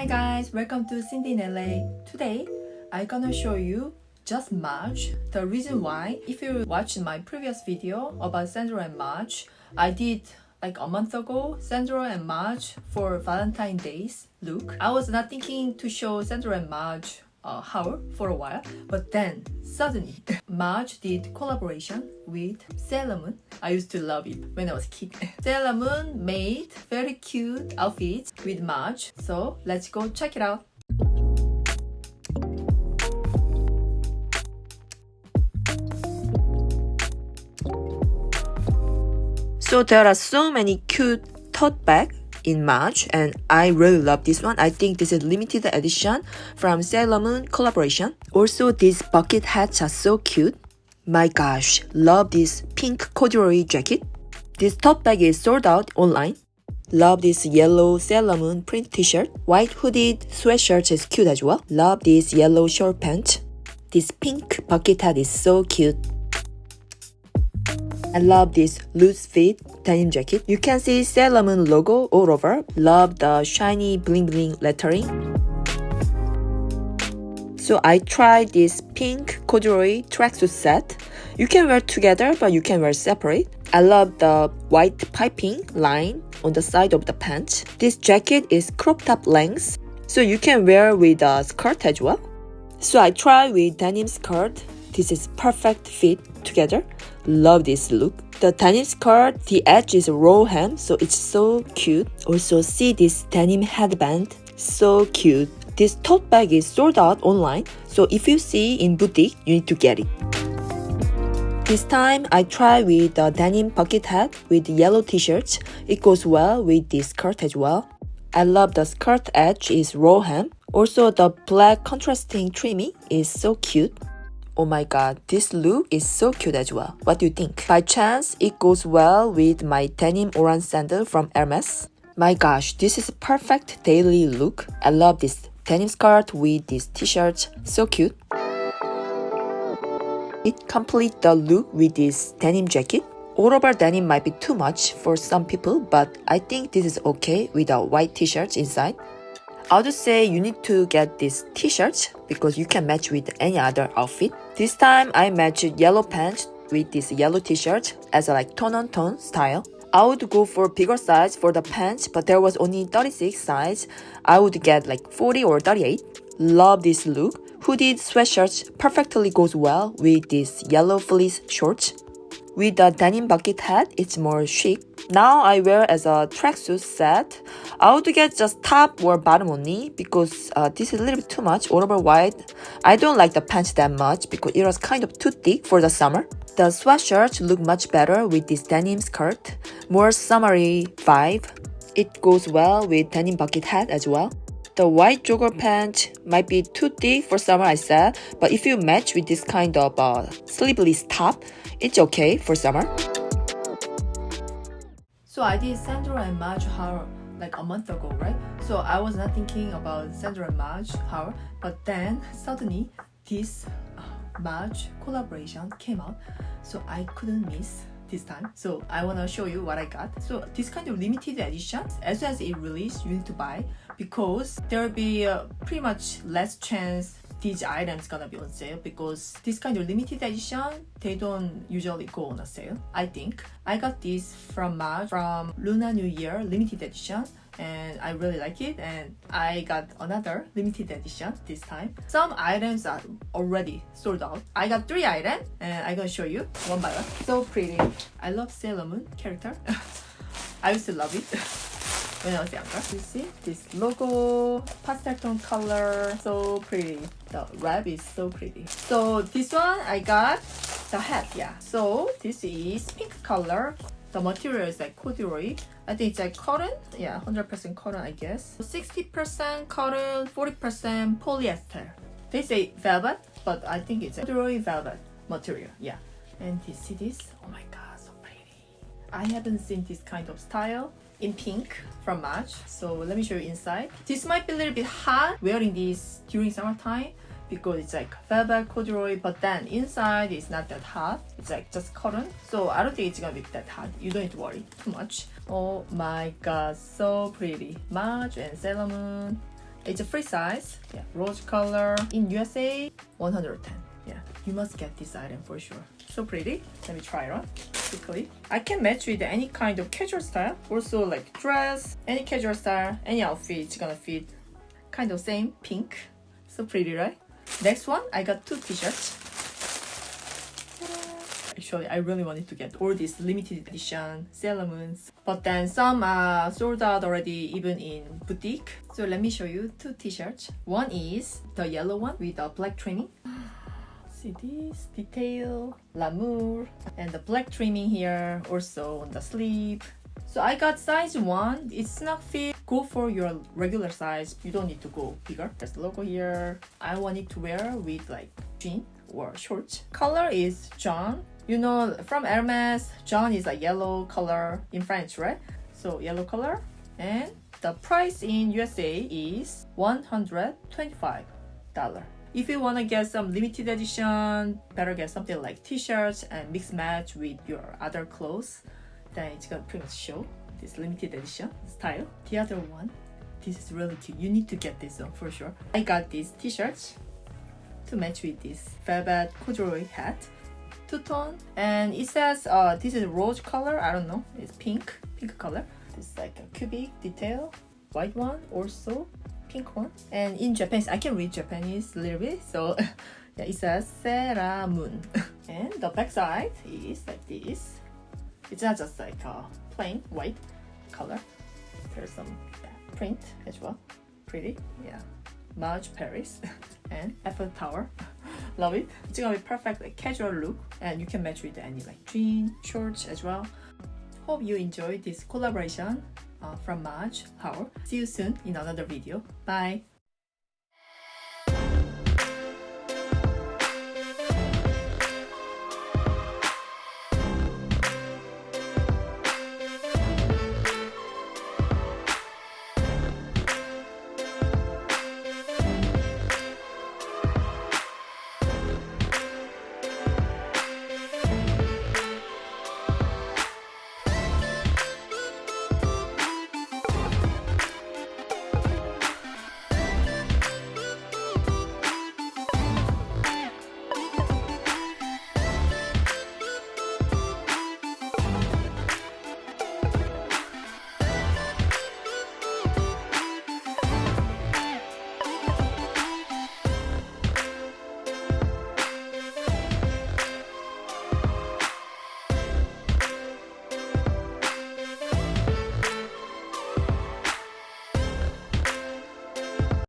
Hi guys, welcome to Cindy in LA. Today, I'm gonna show you just Maje. The reason why, if you watched my previous video about Sandro and Maje, I did like a month ago, Sandro and Maje for Valentine's Day's look. I was not thinking to show Sandro and Maje haul for a while, but then suddenly Maje did collaboration with Sailor Moon. I used to love it when I was a kid. Sailor Moon made very cute outfits with Maje, so let's go check it out. So there are so many cute tote bags in Maje, and I really love this one. I think this is limited edition from Sailor Moon collaboration. Also, these bucket hats are so cute. My gosh, love this pink corduroy jacket. This tote bag is sold out online. Love this yellow Sailor Moon print t-shirt. White hooded sweatshirt is cute as well. Love this yellow short pant. This pink bucket hat is so cute. I love this loose fit denim jacket. You can see Sailor Moon logo all over. Love the shiny bling bling lettering. So I tried this pink corduroy tracksuit set. You can wear together, but you can wear separate. I love the white piping line on the side of the pants. This jacket is crop top length, so you can wear with a skirt as well. So I tried with denim skirt. This is perfect fit together. Love this look. The denim skirt, the edge is raw hem, so it's so cute. Also see this denim headband, so cute. This tote bag is sold out online, so if you see in boutique, you need to get it. This time I try with the denim bucket hat with yellow t-shirts. It goes well with this skirt as well. I love the skirt edge is raw hem. Also the black contrasting trimming is so cute. Oh my god, this look is so cute as well. What do you think? By chance, it goes well with my denim orange sandal from Hermes. My gosh, this is a perfect daily look. I love this denim skirt with this t-shirt. So cute. It completes the look with this denim jacket. All over denim might be too much for some people, but I think this is okay with a white t-shirt inside. I would say you need to get this t-shirt because you can match with any other outfit. This time I matched yellow pants with this yellow t-shirt as a like tone-on-tone style. I would go for bigger size for the pants, but there was only 36 size. I would get like 40 or 38. Love this look. Hooded sweatshirt perfectly goes well with this yellow fleece shorts. With the denim bucket hat, it's more chic. Now I wear as a tracksuit set. I would get just top or bottom only because this is a little bit too much all over white. I don't like the pants that much because it was kind of too thick for the summer. The sweatshirt look much better with this denim skirt. More summery vibe. It goes well with denim bucket hat as well. The white jogger pant might be too thick for summer, I said, but if you match with this kind of sleeveless top, it's okay for summer. So I did Sandro and Maje haul like a month ago, right? So I was not thinking about Sandro and Maje haul, but then suddenly this Maje collaboration came out, so I couldn't miss this time. So I want to show you what I got. So this kind of limited edition, as soon as it released, you need to buy because there will be pretty much less chance these items gonna be on sale because this kind of limited edition, they don't usually go on a sale, I think. I got this from Maje from Lunar New Year limited edition and I really like it, and I got another limited edition this time. Some items are already sold out. I got 3 items and I'm gonna show you one by one. So pretty. I love Sailor Moon character. I used to love it when I was younger. You see this logo, pastel tone color, so pretty. The wrap is so pretty. So this one I got the hat, yeah. So this is pink color. The material is like corduroy. I think it's like cotton. Yeah, 100% cotton, I guess. 60% cotton, 40% polyester. They say velvet, but I think it's a corduroy velvet material. Yeah. And you see this? Oh my god, so pretty. I haven't seen this kind of style in pink from Maje. So let me show you inside. This might be a little bit hot wearing this during summertime because it's like velvet corduroy, but then inside it's not that hot. It's like just cotton. So I don't think it's gonna be that hot. You don't need to worry too much. Oh my god, so pretty. Maje and Sailor Moon. It's a free size. Yeah, rose color. In USA, 110. Yeah, you must get this item for sure. So pretty. Let me try it on quickly. I can match with any kind of casual style. Also like dress, any casual style, any outfit, it's gonna fit. Kind of same pink. So pretty, right? Next one, I got two t-shirts. Actually, I really wanted to get all these limited edition Sailor Moons, but then some are sold out already, even in boutique. So let me show you two t-shirts. One is the yellow one with the black trimming. See this detail, l'amour, and the black trimming here, also on the sleeve. So I got size 1. It's snug fit. Go for your regular size. You don't need to go bigger. There's the logo here. I want it to wear with like jean or shorts. Color is jaune. You know, from Hermes, jaune is a yellow color in French, right? So yellow color. And the price in USA is $125. If you want to get some limited edition, better get something like t-shirts and mix match with your other clothes. Then it's gonna pretty much show this limited edition style. The other one, this is really cute. You need to get this one for sure. I got these t-shirts to match with this velvet corduroy hat. Two-tone, and it says this is rose color. I don't know, it's pink color. It's like a cubic detail, white one, also pink one. And in Japanese, I can read Japanese a little bit, so yeah, it says Seramun. And the back side is like this. It's not just like a plain white color. There's some print as well. Pretty, yeah. Maje Paris and Eiffel Tower. Love it. It's gonna be perfect like casual look, and you can match with any like jean, shorts as well. Hope you enjoyed this collaboration from Maje Paris. See you soon in another video. Bye.